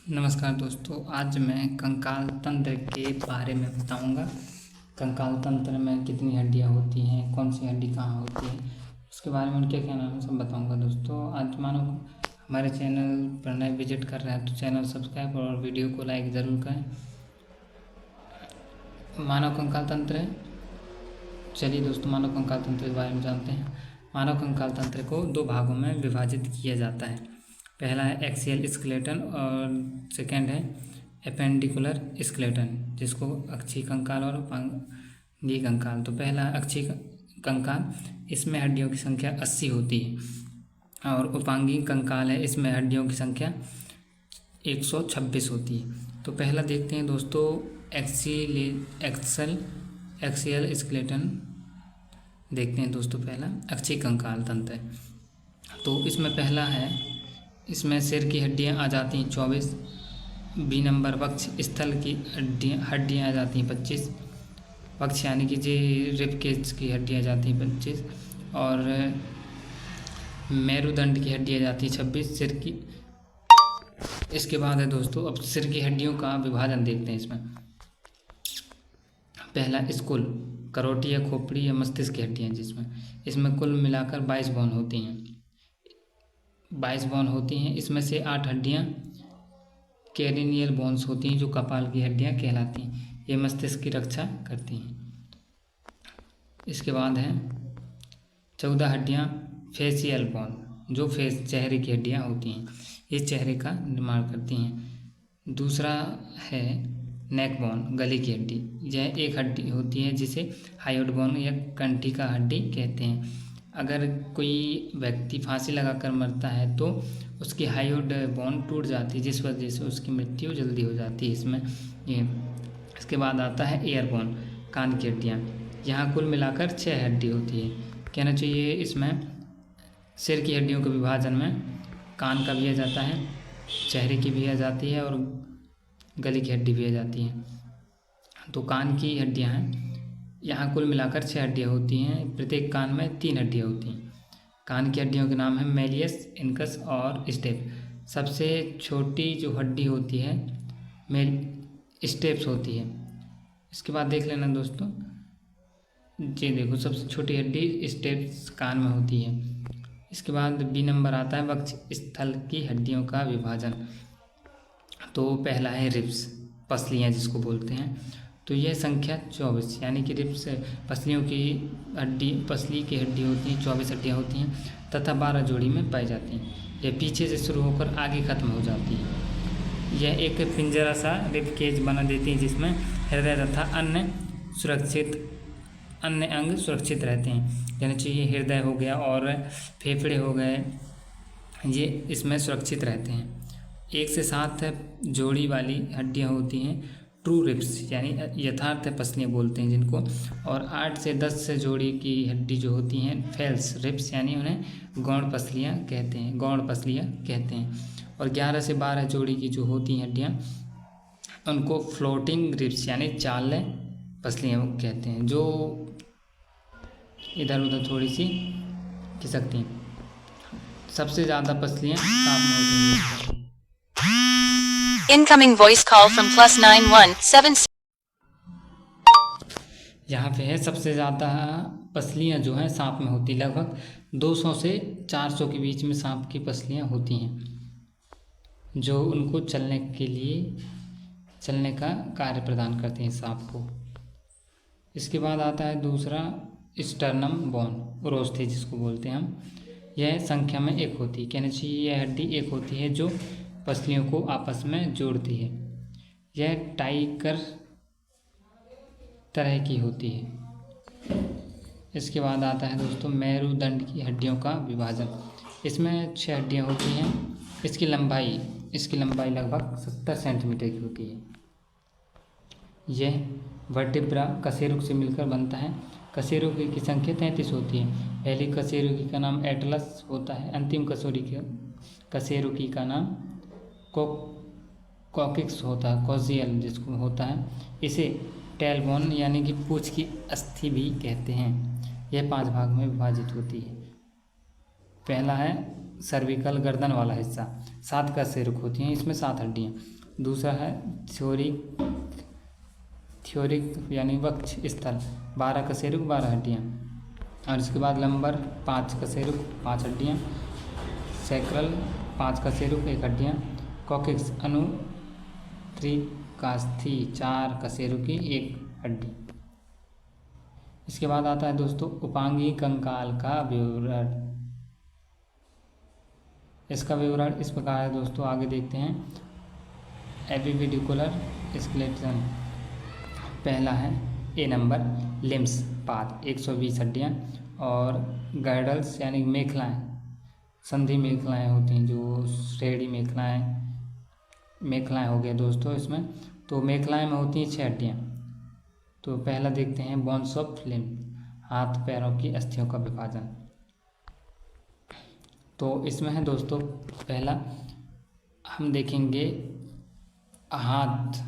नमस्कार दोस्तों, आज मैं कंकाल तंत्र के बारे में बताऊंगा। कंकाल तंत्र में कितनी हड्डियां होती हैं, कौन सी हड्डी कहाँ होती है, उसके बारे में उनके क्या नाम है सब बताऊंगा। दोस्तों, आज मानो हमारे चैनल पर नए विजिट कर रहे हैं तो चैनल सब्सक्राइब और वीडियो को लाइक ज़रूर करें। मानव कंकाल तंत्र है। चलिए दोस्तों, मानव कंकाल तंत्र के बारे में जानते हैं। मानव कंकाल तंत्र को दो भागों में विभाजित किया जाता है। पहला है एक्सियल स्केलेटन और सेकंड है एपेंडिकुलर स्केलेटन, जिसको अक्षीय कंकाल और उपांगीय कंकाल। तो पहला अक्षीय कंकाल, इसमें हड्डियों की संख्या 80 होती है, और उपांगीय कंकाल है, इसमें हड्डियों की संख्या 126 होती है। तो पहला देखते हैं दोस्तों, एक्सियल स्केलेटन देखते हैं दोस्तों। पहला अक्षीय कंकाल तंत्र है, तो इसमें पहला है, इसमें सिर की हड्डियां आ जाती हैं 24, बी नंबर वक्ष स्थल की हड्डियां आ जाती हैं 25, वक्ष यानी कि जी रिब केज की हड्डियां आ जाती हैं 25, और मेरुदंड की हड्डी आ जाती है 26 सिर की। इसके बाद है दोस्तों, अब सिर की हड्डियों का विभाजन देखते हैं। इसमें पहला स्कुल, करोटी या खोपड़ी या मस्तिष्क की हड्डियाँ, जिसमें इसमें कुल मिलाकर 22 बोन होती हैं। 22 बोन होती हैं, इसमें से 8 हड्डियाँ कैरिनियल बोन्स होती हैं, जो कपाल की हड्डियाँ कहलाती हैं। ये मस्तिष्क की रक्षा करती हैं। इसके बाद है 14 हड्डियाँ फेसियल बोन, जो चेहरे की हड्डियाँ होती हैं, ये चेहरे का निर्माण करती हैं। दूसरा है नेक बोन, गले की हड्डी, यह एक हड्डी होती है जिसे हायोइड बोन या कंठी का हड्डी कहते हैं। अगर कोई व्यक्ति फांसी लगाकर मरता है तो उसकी हायोइड बोन टूट जाती है, जिस वजह से उसकी मृत्यु जल्दी हो जाती है इसमें ये। इसके बाद आता है ईयर बोन, कान की हड्डियाँ, यहाँ कुल मिलाकर 6 हड्डी होती है। कहना चाहिए इसमें सिर की हड्डियों के विभाजन में कान का भी आ जाता है, चेहरे की भी आ जाती है, और गले की हड्डी भी आ जाती है। तो कान की हड्डियां हैं, यहाँ कुल मिलाकर 6 हड्डियां होती हैं। प्रत्येक कान में 3 हड्डियां होती हैं। कान की हड्डियों के नाम है मेलियस, इनकस और स्टेप। सबसे छोटी जो हड्डी होती है स्टेप्स होती है। इसके बाद देख लेना दोस्तों, जी देखो, सबसे छोटी हड्डी स्टेप्स कान में होती है। इसके बाद बी नंबर आता है वक्ष स्थल की हड्डियों का विभाजन। तो पहला है रिब्स, पसलियाँ जिसको बोलते हैं। तो यह संख्या 24, यानी कि रिब्स पसलियों की हड्डी, पसली की हड्डी होती हैं, 24 हड्डियाँ होती हैं तथा 12 जोड़ी में पाई जाती हैं। यह पीछे से शुरू होकर आगे खत्म हो जाती है। यह एक पिंजरा सा रिब केज बना देती है, जिसमें हृदय तथा अन्य अंग सुरक्षित रहते हैं। यानी चाहिए हृदय हो गया और फेफड़े हो गए, ये इसमें सुरक्षित रहते हैं। 1 से 7 जोड़ी वाली हड्डियाँ होती हैं, ट्रू रिब्स, यानी यथार्थ पसलियाँ बोलते हैं जिनको। और 8 से 10 जोड़ी की हड्डी जो होती हैं फेल्स रिब्स, यानी उन्हें गौण पसलियाँ कहते हैं। और 11 से 12 जोड़ी की जो होती हैं हड्डियाँ, उनको फ्लोटिंग रिब्स, यानी चाल पसलियाँ कहते हैं, जो इधर उधर थोड़ी सी खिसकती हैं। सबसे ज़्यादा पसलियाँ सांप में होती हैं। Incoming voice call from +9176. यहाँ पे है सबसे ज़्यादा पसलियाँ जो हैं सांप में होती, लगभग 200 से 400 के बीच में सांप की पसलियाँ होती हैं, जो उनको चलने का कार्य प्रदान करती हैं सांप को। इसके बाद आता है दूसरा स्टर्नम बोन, उरोस्थी जिसको बोलते हैं हम। यह संख्या में 1 होती है। कहना चाहिए यह हड्डी 1 होती है जो पसलियों को आपस में जोड़ती है। यह टाइकर तरह की होती है। इसके बाद आता है दोस्तों मेरुदंड की हड्डियों का विभाजन। इसमें 6 हड्डियाँ होती हैं। इसकी लंबाई लगभग 70 सेंटीमीटर की होती है। यह वर्टिब्रा कशेरुक से मिलकर बनता है। कशेरुकी की संख्या 33 होती है। पहली कशेरुकी का नाम एटलस होता है, अंतिम कशेरुकी का नाम कॉकिक्स होता है, कॉजियल जिसको होता है। इसे टेलबोन यानी कि पूंछ की अस्थि भी कहते हैं। यह 5 भाग में विभाजित होती है। पहला है सर्विकल, गर्दन वाला हिस्सा, 7 कशेरुक होती हैं, इसमें 7 हड्डियाँ। दूसरा है थ्योरिक यानी वक्ष स्थल, 12 कशेरुक 12 हड्डियाँ। और इसके बाद लंबर 5 कशेरुक 5 हड्डियाँ। सैक्रल 5 कशेरुक 1 हड्डियाँ। कॉकेक्स अनुत्रिकास्थी 4 कशेरुकी 1 हड्डी। इसके बाद आता है दोस्तों उपांगी कंकाल का विवरण। इसका विवरण इस प्रकार है दोस्तों, आगे देखते हैं। एपिपेडिकुलर स्केलेटन पहला है ए नंबर, लिम्स पाद 120 हड्डियाँ। और गाइडल्स यानी मेखलाएँ, संधि मेखलाएँ होती हैं, जो श्रेणी मेखलाएँ हो गए दोस्तों इसमें। तो मेखलाएँ में होती हैं 6 हड्डियाँ। तो पहला देखते हैं बोन्स ऑफ लिम्ब, हाथ पैरों की अस्थियों का विभाजन। तो इसमें है दोस्तों पहला हम देखेंगे हाथ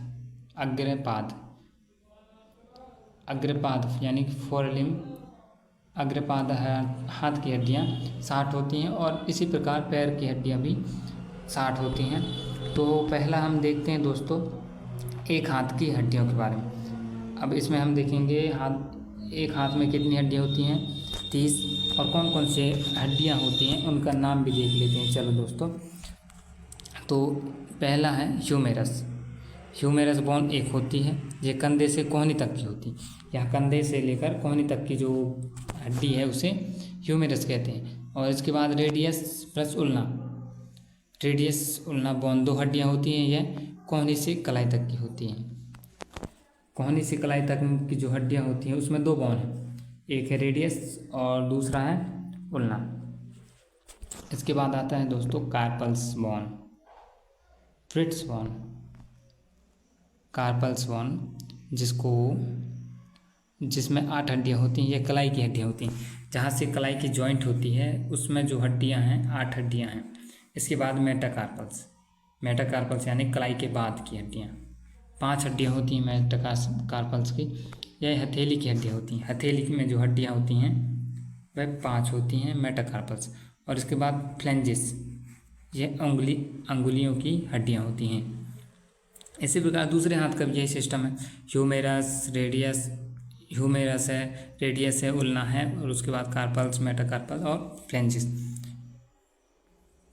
अग्रपाद यानी फोरलिम अग्रपाद हाथ की हड्डियाँ 60 होती हैं। और इसी प्रकार पैर की हड्डियाँ भी 60 होती हैं। तो पहला हम देखते हैं दोस्तों एक हाथ की हड्डियों के बारे में। अब इसमें हम देखेंगे एक हाथ में कितनी हड्डियाँ होती हैं, 30। और कौन कौन से हड्डियाँ होती हैं उनका नाम भी देख लेते हैं। चलो दोस्तों, तो पहला है ह्यूमेरस बोन एक होती है, ये कंधे से कोहनी तक की होती है। यहाँ कंधे से लेकर कोहनी तक की जो हड्डी है उसे ह्यूमेरस कहते हैं। और इसके बाद रेडियस प्लस उल्ना बोन 2 हड्डियाँ होती हैं, यह कोहनी से कलाई तक की होती हैं। कोहनी से कलाई तक की जो हड्डियाँ होती हैं उसमें 2 बोन हैं, एक है रेडियस और दूसरा है उल्ना। इसके बाद आता है दोस्तों कार्पल्स बोन, फ्रिट्स बोन, कार्पल्स बोन जिसमें 8 हड्डियाँ होती हैं, ये कलाई की हड्डियाँ होती हैं। जहाँ से कलाई की जॉइंट होती है उसमें जो हड्डियाँ हैं 8 हड्डियाँ हैं। इसके बाद मेटाकार्पल्स यानी कलाई के बाद की हड्डियाँ 5 हड्डियाँ होती हैं मेटाकार्पल्स की। यह हथेली की हड्डियाँ होती हैं, हथेली में जो हड्डियाँ होती हैं वह 5 होती हैं मेटाकार्पल्स। और इसके बाद फ्लेंजिस, ये अंगुलियों की हड्डियाँ होती हैं। इसी प्रकार दूसरे हाथ का भी यही सिस्टम है, ह्यूमेरस है, रेडियस है, उल्ना है, और उसके बाद कार्पल्स, मेटाकार्पल और फ्लेंजिस।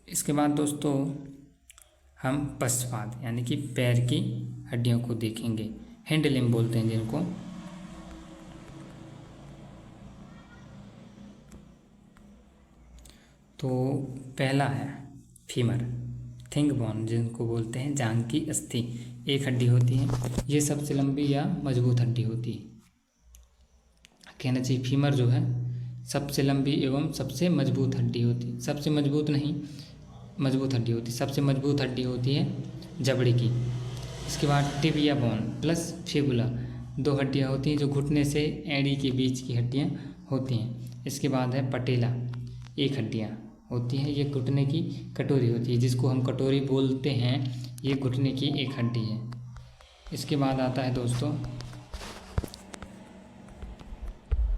इसके बाद दोस्तों हम पश्चपाद यानी कि पैर की हड्डियों को देखेंगे, हिंड लिम्ब बोलते हैं जिनको। तो पहला है फीमर, थिंग बोन जिनको बोलते हैं जांघ की अस्थि, 1 हड्डी होती है। ये सबसे लंबी या मजबूत हड्डी होती है। कहना चाहिए फीमर जो है सबसे लंबी एवं सबसे मजबूत हड्डी होती है। सबसे मजबूत नहीं, मजबूत हड्डी होती है। सबसे मजबूत हड्डी होती है जबड़े की। इसके बाद टिबिया बोन प्लस फिबुला, 2 हड्डियाँ होती हैं जो घुटने से एड़ी के बीच की हड्डियाँ होती हैं। इसके बाद है पटेला, 1 हड्डियाँ होती है, ये घुटने की कटोरी होती है, जिसको हम कटोरी बोलते हैं, ये घुटने की 1 हड्डी है। इसके बाद आता है दोस्तों,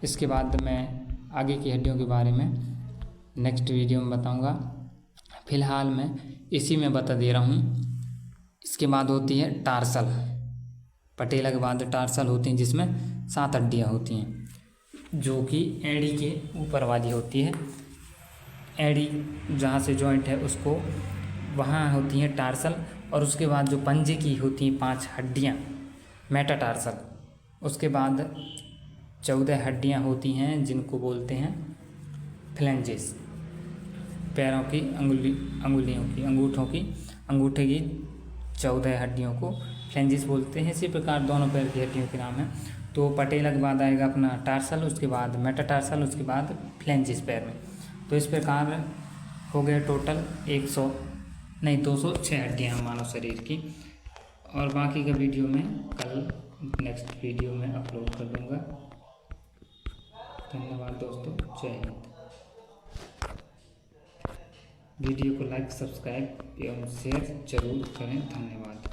इसके बाद मैं आगे की हड्डियों के बारे में नेक्स्ट वीडियो में बताऊंगा। फिलहाल मैं इसी में बता दे रहा हूँ। इसके बाद होती है टार्सल, पटेला के बाद टार्सल होती हैं जिसमें 7 हड्डियाँ होती हैं, जो कि एड़ी के ऊपर वाली होती है। एड़ी जहाँ से जॉइंट है उसको वहाँ होती हैं टार्सल। और उसके बाद जो पंजे की होती हैं 5 हड्डियाँ मेटाटार्सल। उसके बाद 14 हड्डियाँ होती हैं जिनको बोलते हैं फ्लेंजेस, पैरों की अंगूठों की 14 हड्डियों को फ्लेंजेस बोलते हैं। इसी प्रकार दोनों पैर की हड्डियों के नाम हैं। तो पटेला के बाद आएगा अपना टार्सल, उसके बाद मेटाटार्सल, उसके बाद फ्लेंजेस पैर में। तो इस प्रकार हो गए टोटल 206 हड्डियाँ मानव शरीर की। और बाकी का वीडियो मैं कल नेक्स्ट वीडियो में अपलोड कर दूँगा। धन्यवाद दोस्तों, जय हिंद। वीडियो को लाइक, सब्सक्राइब एवं शेयर जरूर करें। धन्यवाद।